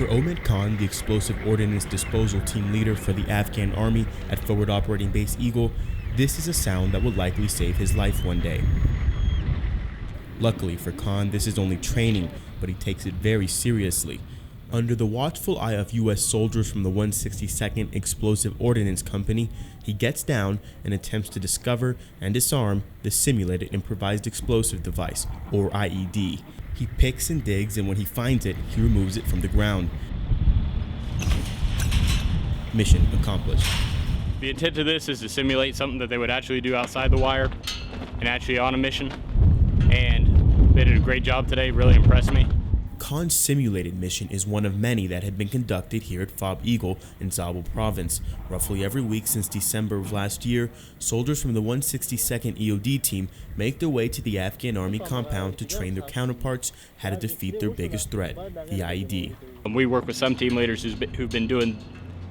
For Omid Khan, the Explosive Ordnance Disposal Team leader for the Afghan Army at Forward Operating Base Eagle, this is a sound that will likely save his life one day. Luckily for Khan, this is only training, but he takes it very seriously. Under the watchful eye of U.S. soldiers from the 162nd Explosive Ordnance Company, he gets down and attempts to discover and disarm the simulated improvised explosive device, or IED. He picks and digs, and when he finds it, he removes it from the ground. Mission accomplished. The intent of this is to simulate something that they would actually do outside the wire and actually on a mission, and they did a great job today, really impressed me. Khan's simulated mission is one of many that have been conducted here at FOB Eagle in Zabul province. Roughly every week since December of last year, soldiers from the 162nd EOD team make their way to the Afghan Army compound to train their counterparts how to defeat their biggest threat, the IED. We work with some team leaders who've been doing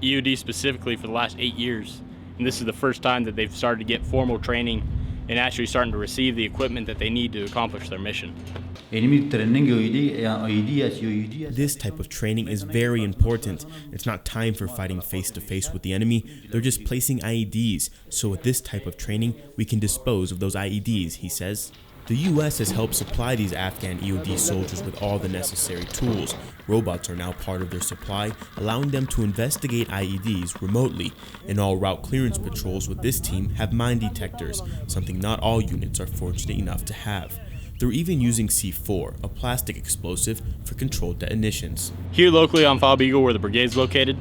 EOD specifically for the last 8 years, and this is the first time that they've started to get formal training and actually starting to receive the equipment that they need to accomplish their mission. This type of training is very important. It's not time for fighting face-to-face with the enemy. They're just placing IEDs. So with this type of training, we can dispose of those IEDs, he says. The U.S. has helped supply these Afghan EOD soldiers with all the necessary tools. Robots are now part of their supply, allowing them to investigate IEDs remotely. And all route clearance patrols with this team have mine detectors, something not all units are fortunate enough to have. They're even using C4, a plastic explosive, for controlled detonations. Here locally on FOB Eagle, where the brigade's located,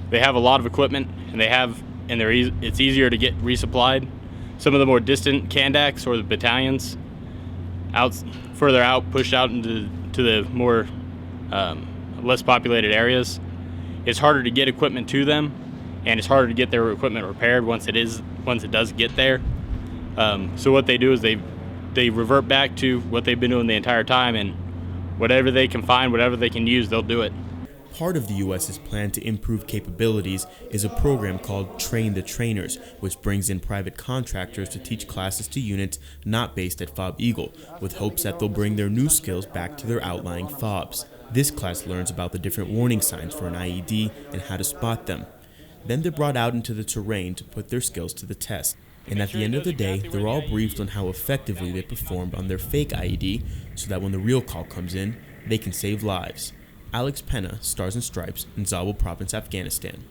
they have a lot of equipment, and it's easier to get resupplied. Some of the more distant Kandaks or the battalions, further out, pushed out into the more less populated areas, it's harder to get equipment to them, and it's harder to get their equipment repaired once it does get there. So what they do is they revert back to what they've been doing the entire time, and whatever they can find, whatever they can use, they'll do it. Part of the U.S.'s plan to improve capabilities is a program called Train the Trainers, which brings in private contractors to teach classes to units not based at FOB Eagle, with hopes that they'll bring their new skills back to their outlying FOBs. This class learns about the different warning signs for an IED and how to spot them. Then they're brought out into the terrain to put their skills to the test. And at the end of the day, they're all briefed on how effectively they performed on their fake IED, so that when the real call comes in, they can save lives. Alex Penna, Stars and Stripes, in Zabul Province, Afghanistan.